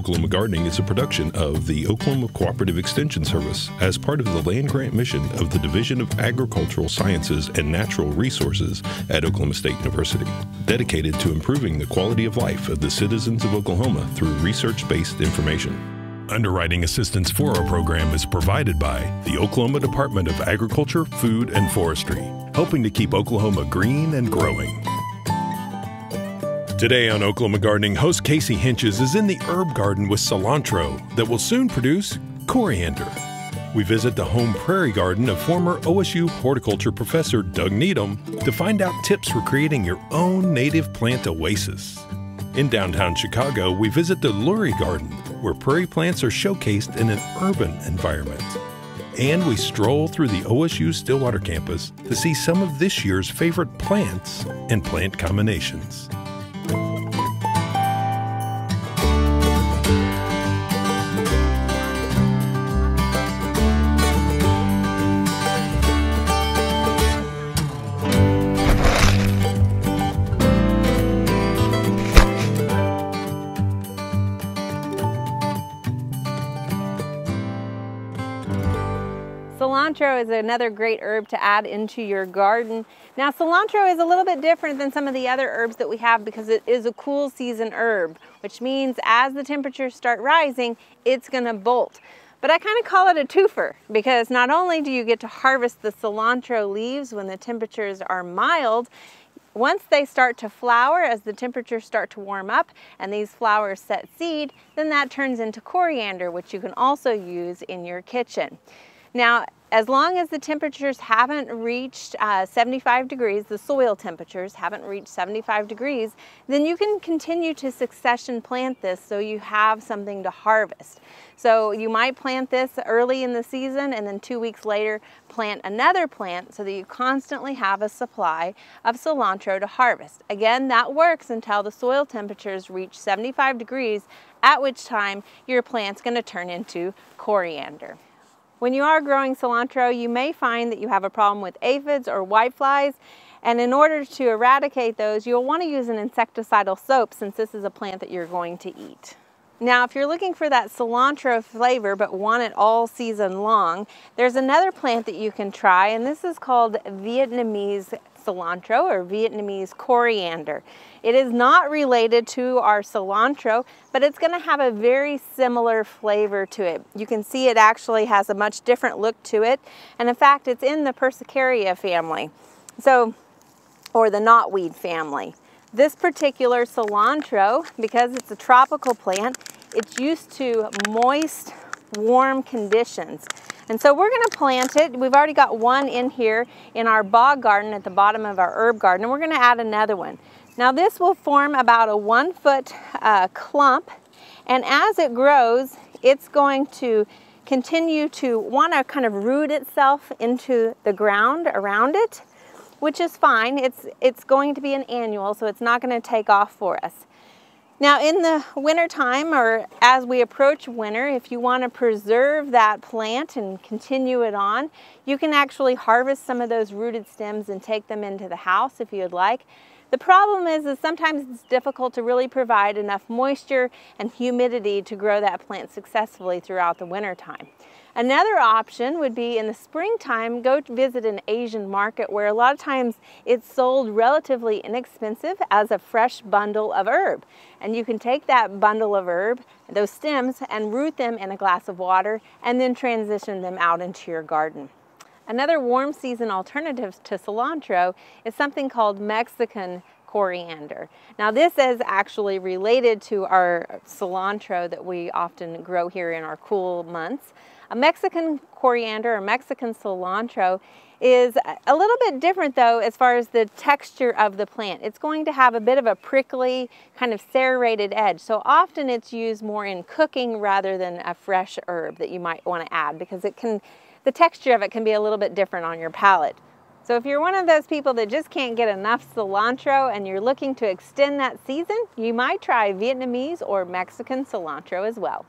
Oklahoma Gardening is a production of the Oklahoma Cooperative Extension Service as part of the land grant mission of the Division of Agricultural Sciences and Natural Resources at Oklahoma State University, dedicated to improving the quality of life of the citizens of Oklahoma through research-based information. Underwriting assistance for our program is provided by the Oklahoma Department of Agriculture, Food, and Forestry, helping to keep Oklahoma green and growing. Today on Oklahoma Gardening, host Casey Hentges is in the herb garden with cilantro that will soon produce coriander. We visit the home Prairie garden of former OSU horticulture professor Doug Needham to find out tips for creating your own native plant oasis. In downtown Chicago, we visit the Lurie Garden, where prairie plants are showcased in an urban environment. And we stroll through the OSU Stillwater campus to see some of this year's favorite plants and plant combinations. Cilantro is another great herb to add into your garden. Now, cilantro is a little bit different than some of the other herbs that we have because it is a cool season herb, which means as the temperatures start rising, it's gonna bolt. But I kind of call it a twofer because not only do you get to harvest the cilantro leaves when the temperatures are mild, once they start to flower, as the temperatures start to warm up and these flowers set seed, then that turns into coriander, which you can also use in your kitchen. Now, as long as the temperatures haven't reached 75 degrees, the soil temperatures haven't reached 75 degrees, then you can continue to succession plant this so you have something to harvest. So you might plant this early in the season and then 2 weeks later plant another plant so that you constantly have a supply of cilantro to harvest. Again, that works until the soil temperatures reach 75 degrees, at which time your plant's going to turn into coriander. When you are growing cilantro, you may find that you have a problem with aphids or whiteflies, and in order to eradicate those, you'll want to use an insecticidal soap since this is a plant that you're going to eat. Now, if you're looking for that cilantro flavor but want it all season long, there's another plant that you can try, and this is called Vietnamese cilantro or Vietnamese coriander. It is not related to our cilantro, but it's going to have a very similar flavor to it. You can see it actually has a much different look to it, and in fact it's in the Persicaria family, or the knotweed family. This particular cilantro, because it's a tropical plant, it's used to moist, warm conditions. And so we're going to plant it. We've already got one in here in our bog garden at the bottom of our herb garden, and we're going to add another one. Now this will form about a 1 foot clump, and as it grows, it's going to continue to want to kind of root itself into the ground around it, which is fine. It's going to be an annual, so it's not going to take off for us. Now in the winter time, or as we approach winter, if you want to preserve that plant and continue it on, you can actually harvest some of those rooted stems and take them into the house if you'd like. The problem is sometimes it's difficult to really provide enough moisture and humidity to grow that plant successfully throughout the winter time. Another option would be in the springtime, go visit an Asian market where a lot of times it's sold relatively inexpensive as a fresh bundle of herb. And you can take that bundle of herb, those stems, and root them in a glass of water and then transition them out into your garden. Another warm season alternative to cilantro is something called Mexican coriander. Now this is actually related to our cilantro that we often grow here in our cool months. A Mexican coriander or Mexican cilantro is a little bit different though as far as the texture of the plant. It's going to have a bit of a prickly, kind of serrated edge. So often it's used more in cooking rather than a fresh herb that you might want to add because the texture of it can be a little bit different on your palate. So if you're one of those people that just can't get enough cilantro and you're looking to extend that season, you might try Vietnamese or Mexican cilantro as well.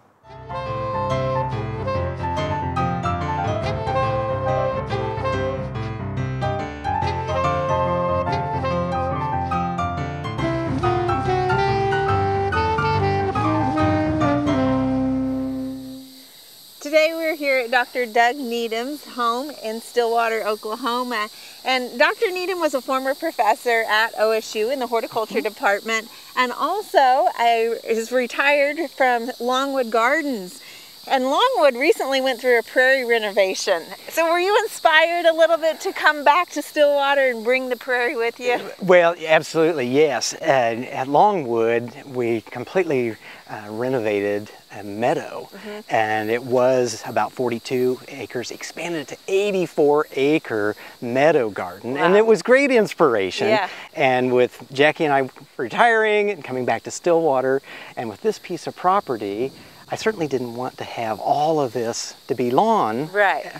at Dr. Doug Needham's home in Stillwater, Oklahoma. And Dr. Needham was a former professor at OSU in the horticulture department, and also is retired from Longwood Gardens. And Longwood recently went through a prairie renovation. So were you inspired a little bit to come back to Stillwater and bring the prairie with you? Well, absolutely, yes. At Longwood, we completely renovated a meadow, and it was about 42 acres, expanded to 84-acre meadow garden, and it was great inspiration. Yeah. And with Jackie and I retiring and coming back to Stillwater, and with this piece of property, I certainly didn't want to have all of this to be lawn. Right.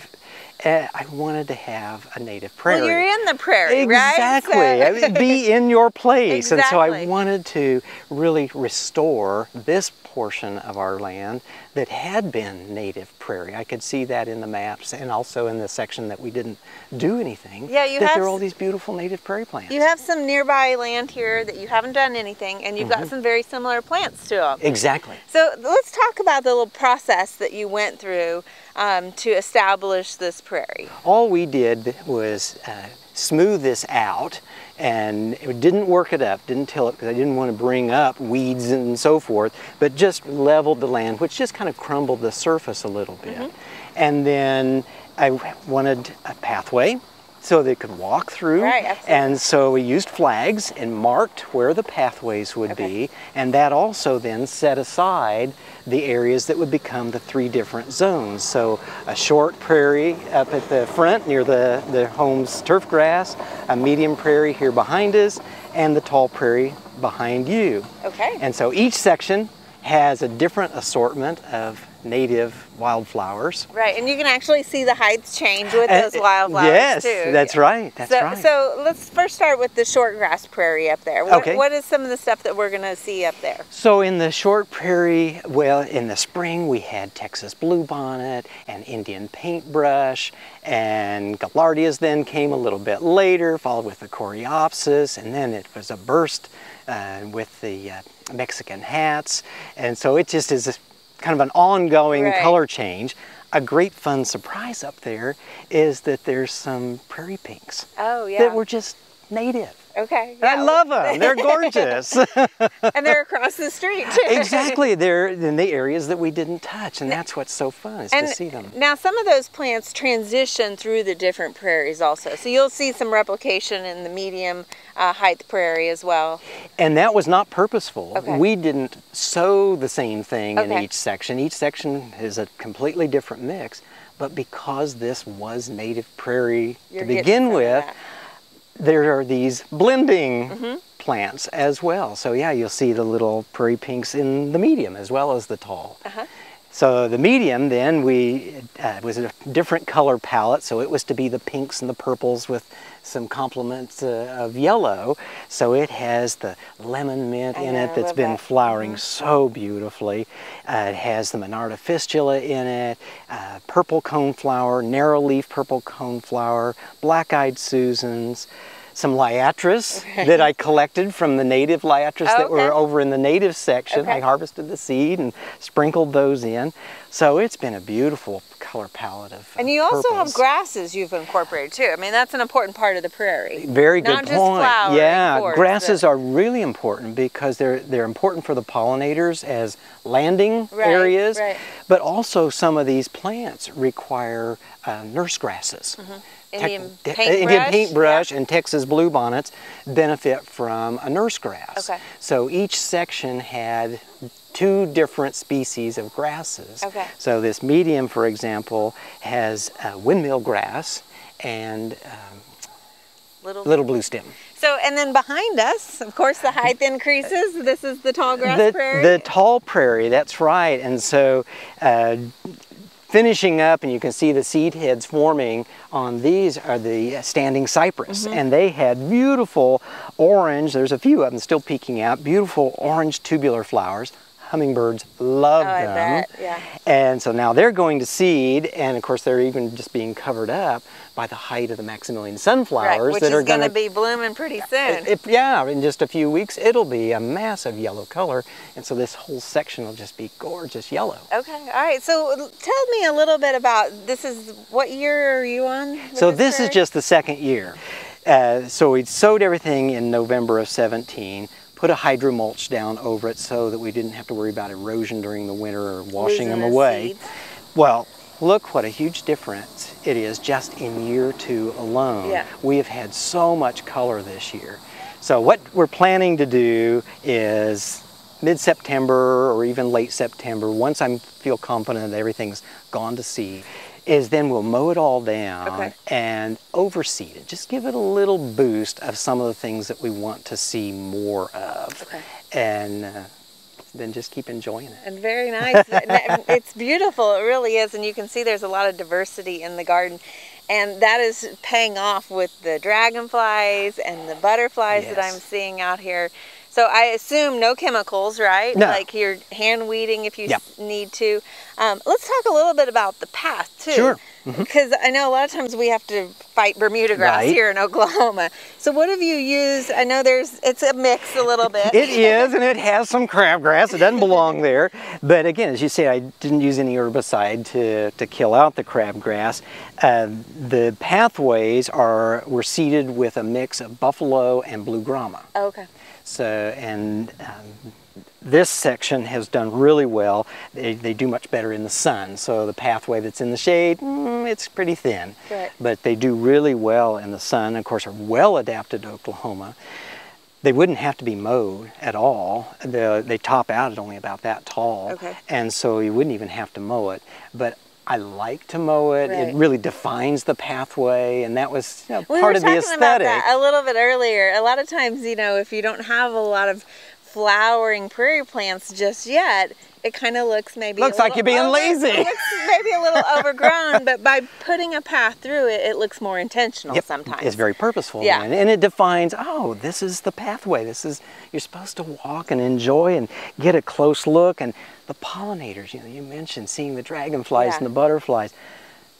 I wanted to have a native prairie. Well, you're in the prairie, exactly. right? Exactly. Be in your place. Exactly. And so I wanted to really restore this portion of our land that had been native prairie. I could see that in the maps and also in the section that we didn't do anything. Yeah, you that have there are all these beautiful native prairie plants. You have some nearby land here that you haven't done anything, and you've got some very similar plants to them. Exactly. So let's talk about the little process that you went through to establish this prairie. All we did was smooth this out, and it didn't work it up, didn't till it, because I didn't want to bring up weeds and so forth, but just leveled the land, which just kind of crumbled the surface a little bit. And then I wanted a pathway so they could walk through. Right, absolutely. And so we used flags and marked where the pathways would be, and that also then set aside the areas that would become the 3 different zones. So a short prairie up at the front near the home's turf grass, a medium prairie here behind us, and the tall prairie behind you. Okay. And so each section has a different assortment of native wildflowers. Right, and you can actually see the heights change with those wildflowers yes, too. Yes, that's right, that's right. So let's first start with the short grass prairie up there. What is some of the stuff that we're going to see up there? So in the short prairie, well, in the spring we had Texas bluebonnet and Indian paintbrush, and gaillardias then came a little bit later, followed with the coreopsis, and then it was a burst with the Mexican hats, and so it just is kind of an ongoing color change. A great fun surprise up there is that there's some prairie pinks that were just native. Okay. And I love them. They're gorgeous. And they're across the street too. Exactly. They're in the areas that we didn't touch, and that's what's so fun is to see them. Now some of those plants transition through the different prairies also. So you'll see some replication in the medium height prairie as well. And that was not purposeful. Okay. We didn't sow the same thing in each section. Each section is a completely different mix, but because this was native prairie to begin with, there are these blending plants as well. So yeah, you'll see the little prairie pinks in the medium as well as the tall. So the medium then was a different color palette, so it was to be the pinks and the purples with some complements of yellow. So it has the lemon mint in it that's been flowering so beautifully. It has the Monarda fistula in it, purple coneflower, narrow leaf purple coneflower, black-eyed Susans, some liatris that I collected from the native liatris that were over in the native section. I harvested the seed and sprinkled those in. So it's been a beautiful color palette of And you also have grasses you've incorporated too. I mean, that's an important part of the prairie. Very good point. Not just flowering, yeah, course, grasses are really important because they're important for the pollinators as landing areas, but also some of these plants require nurse grasses. Indian paintbrush and Texas bluebonnets benefit from a nurse grass. So each section had 2 different species of grasses. So this medium, for example, has windmill grass and little blue stem. So, and then behind us, of course, the height increases. This is the tall grass prairie? The tall prairie, that's right. And so finishing up, and you can see the seed heads forming on these are the standing cypress, and they had beautiful orange, there's a few of them still peeking out, beautiful orange tubular flowers, hummingbirds love I them. bet, yeah. And so now they're going to seed, and of course they're even just being covered up by the height of the Maximilian sunflowers, which that are is going to be blooming pretty soon. Yeah, in just a few weeks it'll be a massive yellow color, and so this whole section will just be gorgeous yellow. Okay, all right. So tell me a little bit about this. Is what year are you on? So this is just the second year. So we sowed everything in November of 17. Put a hydro mulch down over it so that we didn't have to worry about erosion during the winter or washing them away. Seeds. Well, look what a huge difference it is just in year 2 alone. Yeah. We have had so much color this year. So what we're planning to do is mid-September or even late September, once I feel confident that everything's gone to seed, is then we'll mow it all down and overseed it. Just give it a little boost of some of the things that we want to see more of. And then just keep enjoying it. And very nice. It's beautiful, it really is. And you can see there's a lot of diversity in the garden. And that is paying off with the dragonflies and the butterflies that I'm seeing out here. So I assume no chemicals, right? No. Like you're hand weeding if you need to. Let's talk a little bit about the path too. Sure. Because I know a lot of times we have to fight Bermuda grass here in Oklahoma. So what have you used? I know it's a mix a little bit. It is, and it has some crabgrass. It doesn't belong there. But again, as you say, I didn't use any herbicide to kill out the crabgrass. The pathways were seeded with a mix of buffalo and blue grama. Okay. So, and this section has done really well. They do much better in the sun. So the pathway that's in the shade, it's pretty thin. Right. But they do really well in the sun. Of course, are well adapted to Oklahoma. They wouldn't have to be mowed at all. They top out at only about that tall. And so you wouldn't even have to mow it. But I like to mow it. It really defines the pathway, and that was part of the aesthetic. About that a little bit earlier. A lot of times, if you don't have a lot of flowering prairie plants just yet, it kind of looks maybe like you're being lazy. It looks maybe a little overgrown, but by putting a path through it, it looks more intentional sometimes. It's very purposeful. And it defines, oh, this is the pathway. You're supposed to walk and enjoy and get a close look. And the pollinators, you mentioned seeing the dragonflies and the butterflies.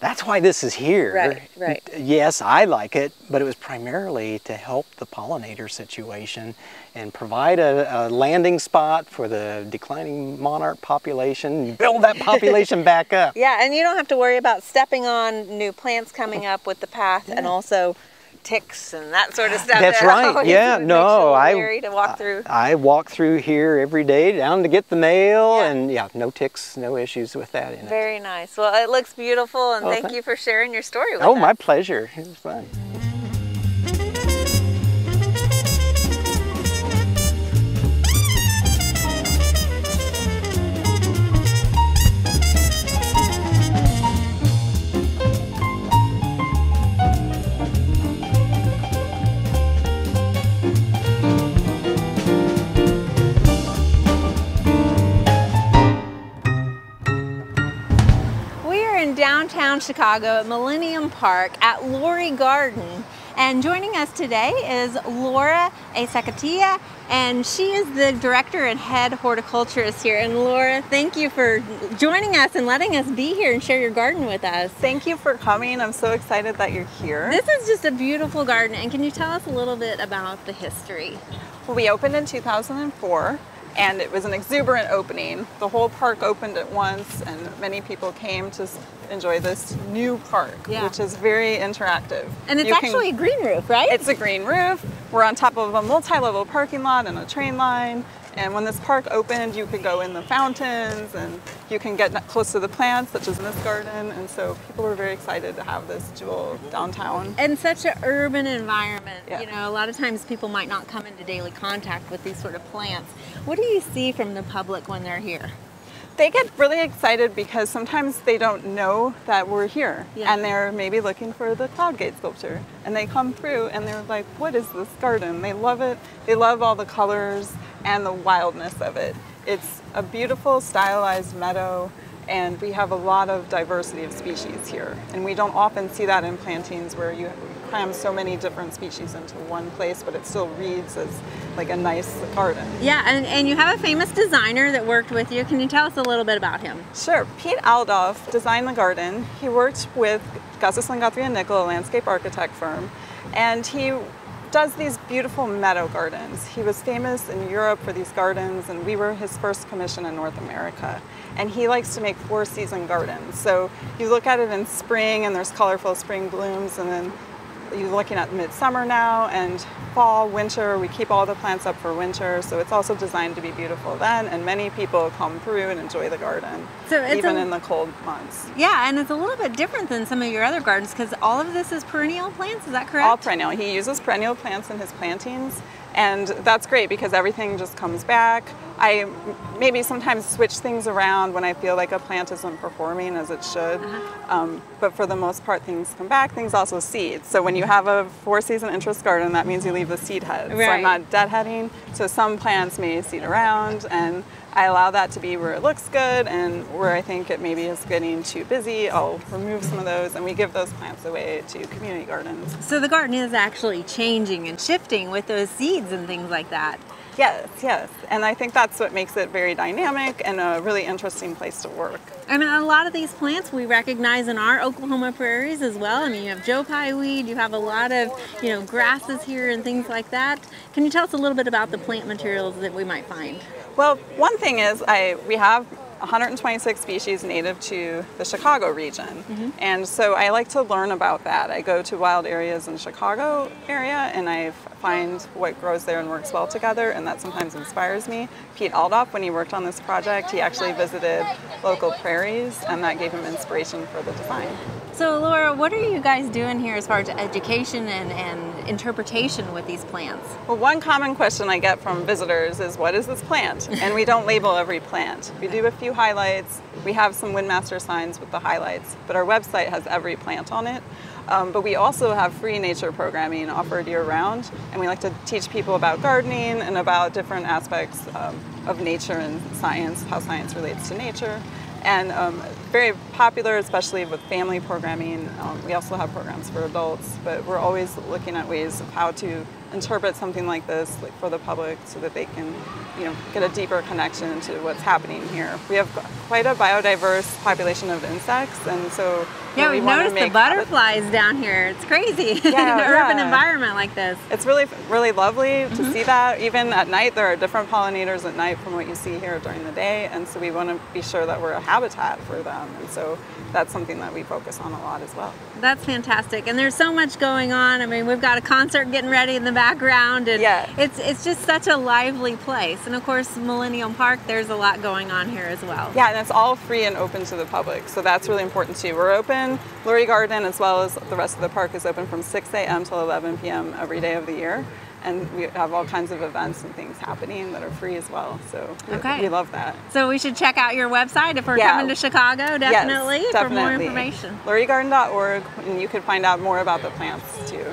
That's why this is here. Right. Yes, I like it, but it was primarily to help the pollinator situation and provide a landing spot for the declining monarch population, build that population back up. Yeah, and you don't have to worry about stepping on new plants coming up with the path, and also ticks and that sort of stuff. That's right. Yeah, no, I walk through here every day down to get the mail, and no ticks, no issues with that in it. Very nice. Well, it looks beautiful, and thank you for sharing your story with us. Oh, my pleasure. It was fun. Downtown Chicago at Millennium Park at Lurie Garden, and joining us today is Laura Asakatia, and she is the director and head horticulturist here. And Laura, thank you for joining us and letting us be here and share your garden with us. Thank you for coming. I'm so excited that you're here. This is just a beautiful garden, and can you tell us a little bit about the history? Well, we opened in 2004. And it was an exuberant opening. The whole park opened at once, and many people came to enjoy this new park, which is very interactive. And it's actually a green roof, right? It's a green roof. We're on top of a multi-level parking lot and a train line. And when this park opened, you could go in the fountains, and you can get close to the plants, such as in this garden. And so people were very excited to have this jewel downtown. And such an urban environment. A lot of times people might not come into daily contact with these sort of plants. What do you see from the public when they're here? They get really excited because sometimes they don't know that we're here, and they're maybe looking for the cloud gate sculpture, and they come through and they're like, what is this garden? They love it. They love all the colors and the wildness of it. It's a beautiful stylized meadow, and we have a lot of diversity of species here, and we don't often see that in plantings where you cram so many different species into one place, but it still reads as like a nice garden. Yeah, and you have a famous designer that worked with you. Can you tell us a little bit about him? Sure. Pete Aldoff designed the garden. He worked with Gustafson, Guthrie & Nickel, a landscape architect firm, and he does these beautiful meadow gardens. He was famous in Europe for these gardens, and we were his first commission in North America. And he likes to make 4-season gardens. So you look at it in spring, and there's colorful spring blooms, and then you're looking at midsummer now, and fall, winter. We keep all the plants up for winter, so it's also designed to be beautiful then, and many people come through and enjoy the garden, so even in the cold months. Yeah, and it's a little bit different than some of your other gardens because all of this is perennial plants, is that correct? All perennial. He uses perennial plants in his plantings, and that's great because everything just comes back. I maybe sometimes switch things around when I feel like a plant isn't performing as it should, but for the most part things come back. Things also seed. So when you have a 4-season interest garden, that means you leave the seed heads. Right. So I'm not deadheading. So some plants may seed around, and I allow that to be where it looks good, and where I think it maybe is getting too busy, I'll remove some of those, and we give those plants away to community gardens. So the garden is actually changing and shifting with those seeds and things like that. Yes, yes. And I think that's what makes it very dynamic and a really interesting place to work. I mean, a lot of these plants we recognize in our Oklahoma prairies as well. I mean, you have Joe Pye weed, you have a lot of, grasses here and things like that. Can you tell us a little bit about the plant materials that we might find? Well, one thing is we have 126 species native to the Chicago region. And so I like to learn about that. I go to wild areas in the Chicago area and I find what grows there and works well together, and that sometimes inspires me. Pete Aldoff, when he worked on this project, he actually visited local prairies, and that gave him inspiration for the design. So Laura, what are you guys doing here as far as education and interpretation with these plants? Well, one common question I get from visitors is, what is this plant? And we don't label every plant. We do a few highlights. We have some Windmaster signs with the highlights, but our website has every plant on it. But we also have free nature programming offered year-round, and we like to teach people about gardening and about different aspects of nature and science, how science relates to nature. And very popular, especially with family programming. We also have programs for adults, but we're always looking at ways of how to interpret something like this for the public so that they can get a deeper connection to what's happening here. We have quite a biodiverse population of insects, and so yeah, we've noticed the butterflies down here. It's crazy in an urban environment like this. It's really, really lovely to see that. Even at night, there are different pollinators at night from what you see here during the day, and so we want to be sure that we're a habitat for them, and so that's something that we focus on a lot as well. That's fantastic, and there's so much going on. I mean, we've got a concert getting ready in the background, and it's just such a lively place. And of course, Millennium Park, there's a lot going on here as well. Yeah, and it's all free and open to the public, so that's really important too. We're open. Lurie Garden, as well as the rest of the park, is open from 6 a.m. till 11 p.m. every day of the year. And we have all kinds of events and things happening that are free as well. So we love that. So we should check out your website if we're coming to Chicago, definitely, yes, for more information. LurieGarden.org, and you can find out more about the plants too.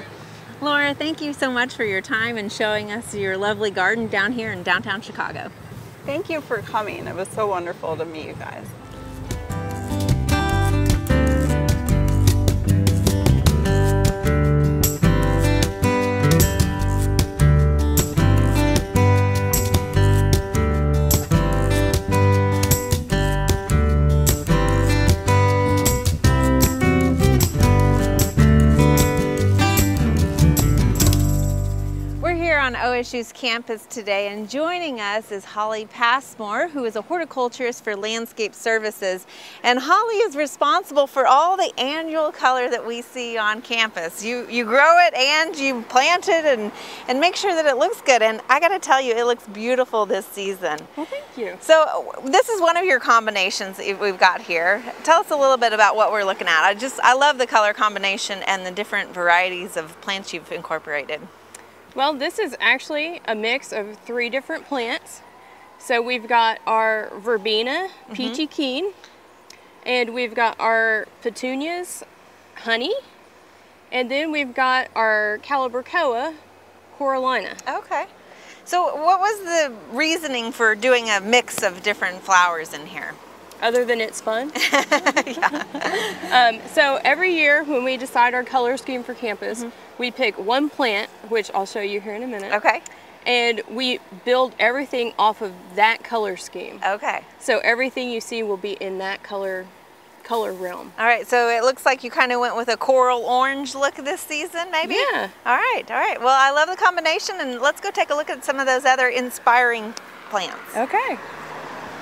Laura, thank you so much for your time and showing us your lovely garden down here in downtown Chicago. Thank you for coming. It was so wonderful to meet you guys. On OSU's campus today, and joining us is Holly Passmore, who is a horticulturist for Landscape Services. And Holly is responsible for all the annual color that we see on campus. You grow it and you plant it and make sure that it looks good. And I got to tell you, it looks beautiful this season. Well, thank you. So this is one of your combinations that we've got here. Tell us a little bit about what we're looking at. I love the color combination and the different varieties of plants you've incorporated. Well, this is actually a mix of 3 different plants. So we've got our verbena, peachy keen, and we've got our petunias, honey, and then we've got our calibrachoa, corallina. Okay. So what was the reasoning for doing a mix of different flowers in here? other than it's fun. Yeah. So every year when we decide our color scheme for campus, we pick one plant, which I'll show you here in a minute. Okay. And we build everything off of that color scheme. Okay. So everything you see will be in that color realm. All right, so it looks like you kind of went with a coral orange look this season, maybe? Yeah. All right, all right. Well, I love the combination, and let's go take a look at some of those other inspiring plants. Okay.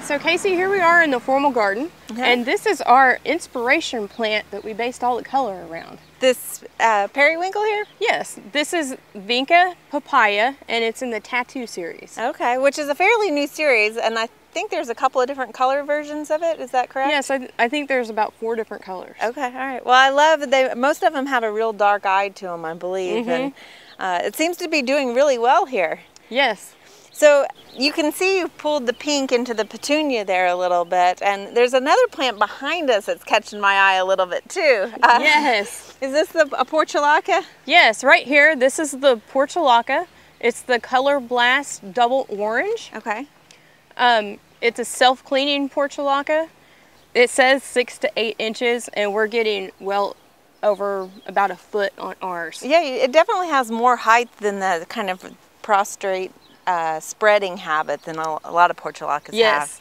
So Casey, here we are in the formal garden, and this is our inspiration plant that we based all the color around. This periwinkle here? Yes, this is Vinca papaya, and it's in the tattoo series. Okay, which is a fairly new series, and I think there's a couple of different color versions of it. Is that correct? Yes, I think there's about 4 different colors. Okay, all right. Well, I love that most of them have a real dark eye to them, I believe, and it seems to be doing really well here. Yes. So you can see you pulled the pink into the petunia there a little bit, and there's another plant behind us that's catching my eye a little bit too. Yes. Is this a portulaca? Yes, right here, this is the portulaca. It's the Color Blast Double Orange. Okay. It's a self-cleaning portulaca. It says 6 to 8 inches, and we're getting well over about a foot on ours. Yeah, it definitely has more height than the kind of prostrate spreading habit than a lot of portulacas have.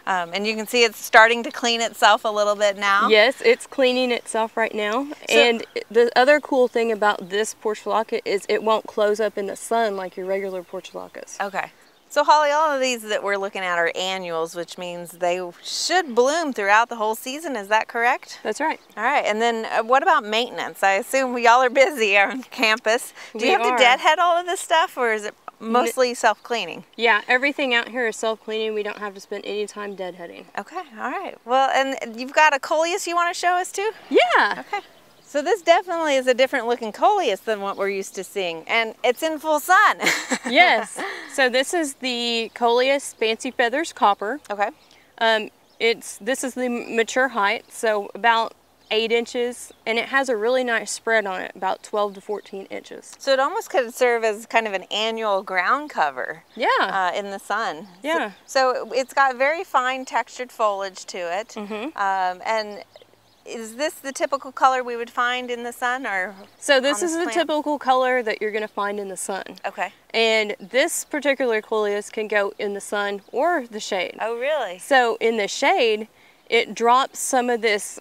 And you can see it's starting to clean itself a little bit now. Yes, it's cleaning itself right now. And the other cool thing about this portulaca is it won't close up in the sun like your regular portulacas. Okay. So Holly, all of these that we're looking at are annuals, which means they should bloom throughout the whole season. Is that correct? That's right. All right. And then what about maintenance? I assume y'all are busy on campus. Do you have to deadhead all of this stuff, or is it mostly self-cleaning? Yeah, everything out here is self-cleaning. We don't have to spend any time deadheading. Okay. All right. Well, and you've got a coleus you want to show us too? Yeah. Okay. So this definitely is a different looking coleus than what we're used to seeing, and it's in full sun. Yes. So this is the Coleus Fancy Feathers Copper. Okay. This is the mature height, so about 8 inches, and it has a really nice spread on it, about 12 to 14 inches. So it almost could serve as kind of an annual ground cover. Yeah. In the sun. Yeah. So it's got very fine textured foliage to it. And is this the typical color we would find in the sun, or? So this is the typical color that you're going to find in the sun. Okay. And this particular coleus can go in the sun or the shade. Oh, really? So in the shade, it drops some of this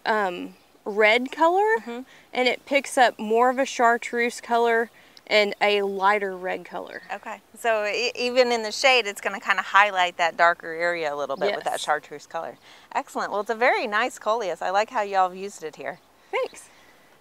red color, and it picks up more of a chartreuse color and a lighter red color. Okay. So even in the shade, it's going to kind of highlight that darker area a little bit with that chartreuse color. Excellent. Well, it's a very nice coleus. I like how y'all have used it here. Thanks.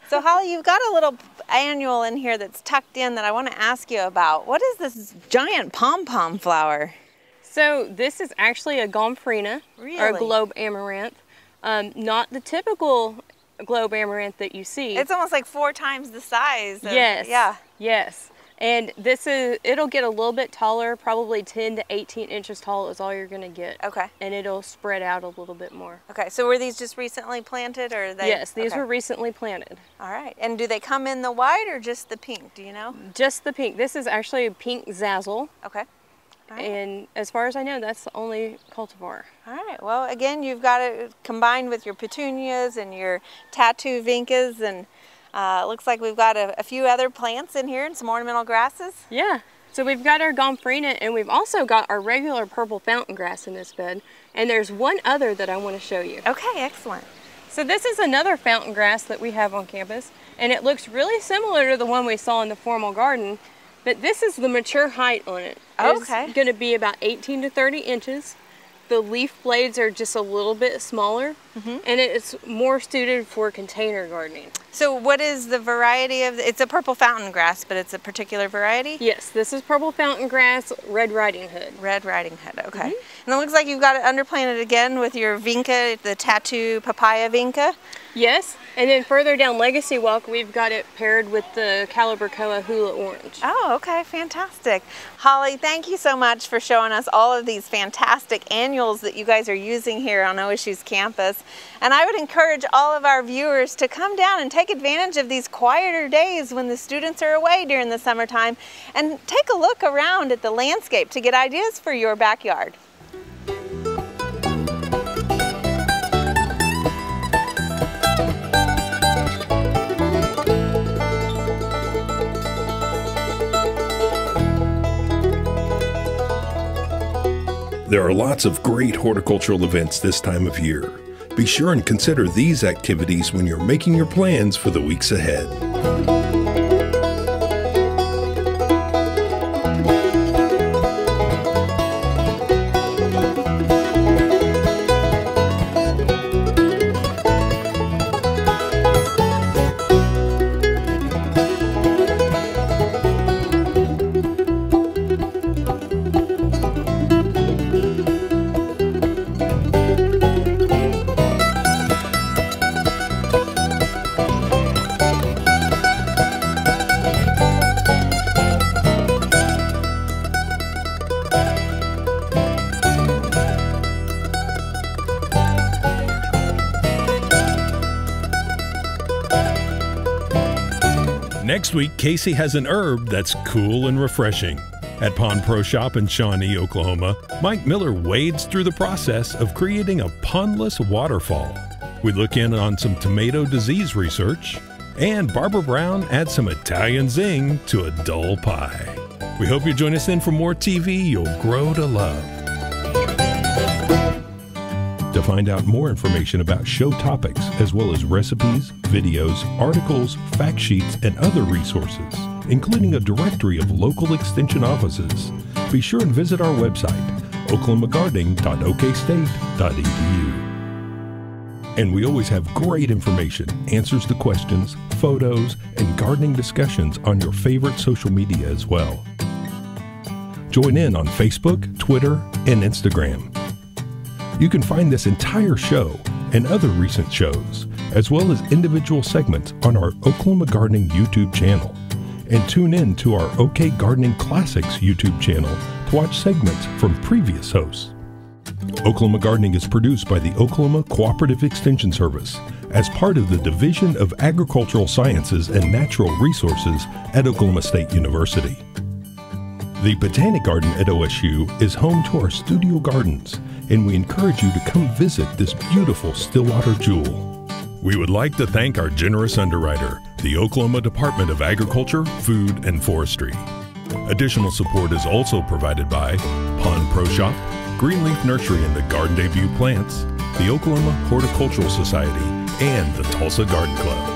So Holly, you've got a little annual in here that's tucked in that I want to ask you about. What is this giant pom-pom flower? So this is actually a gomphrena, Really? or a globe amaranth. Not the typical globe amaranth that you see. It's almost like 4 times the size. Yes. Yeah. Yes. And it'll get a little bit taller, probably 10 to 18 inches tall is all you're going to get. Okay. And it'll spread out a little bit more. Okay, so were these just recently planted, or are they? Yes, these were recently planted. All right. And do they come in the white or just the pink? Do you know? Just the pink. This is actually a pink zazzle. Okay. All right. And as far as I know, that's the only cultivar. All right. Well, again, you've got it combined with your petunias and your tattoo vincas, and it looks like we've got a few other plants in here and some ornamental grasses. Yeah. So we've got our gomphrena, and we've also got our regular purple fountain grass in this bed. And there's one other that I want to show you. Okay, excellent. So this is another fountain grass that we have on campus, and it looks really similar to the one we saw in the formal garden, but this is the mature height on it. Okay. It's going to be about 18 to 30 inches. The leaf blades are just a little bit smaller, and it's more suited for container gardening. So what is the variety of, it's a purple fountain grass, but it's a particular variety? Yes, this is purple fountain grass, Red Riding Hood. Red Riding Hood, okay. And it looks like you've got it underplanted again with your vinca, the tattoo papaya vinca. Yes, and then further down Legacy Walk, we've got it paired with the Calibrachoa Hula Orange. Oh, okay, fantastic. Holly, thank you so much for showing us all of these fantastic annuals that you guys are using here on OSU's campus. And I would encourage all of our viewers to come down and take advantage of these quieter days when the students are away during the summertime and take a look around at the landscape to get ideas for your backyard. There are lots of great horticultural events this time of year. Be sure and consider these activities when you're making your plans for the weeks ahead. Next week, Casey has an herb that's cool and refreshing. At Pond Pro Shop in Shawnee, Oklahoma, Mike Miller wades through the process of creating a pondless waterfall. We look in on some tomato disease research, and Barbara Brown adds some Italian zing to a dull pie. We hope you join us in for more TV you'll grow to love. To find out more information about show topics, as well as recipes, videos, articles, fact sheets, and other resources, including a directory of local extension offices, be sure and visit our website, oklahomagardening.okstate.edu. And we always have great information, answers to questions, photos, and gardening discussions on your favorite social media as well. Join in on Facebook, Twitter, and Instagram. You can find this entire show and other recent shows, as well as individual segments on our Oklahoma Gardening YouTube channel. And tune in to our OK Gardening Classics YouTube channel to watch segments from previous hosts. Oklahoma Gardening is produced by the Oklahoma Cooperative Extension Service as part of the Division of Agricultural Sciences and Natural Resources at Oklahoma State University. The Botanic Garden at OSU is home to our studio gardens, and we encourage you to come visit this beautiful Stillwater jewel. We would like to thank our generous underwriter, the Oklahoma Department of Agriculture, Food, and Forestry. Additional support is also provided by Pond Pro Shop, Greenleaf Nursery and the Garden Debut Plants, the Oklahoma Horticultural Society, and the Tulsa Garden Club.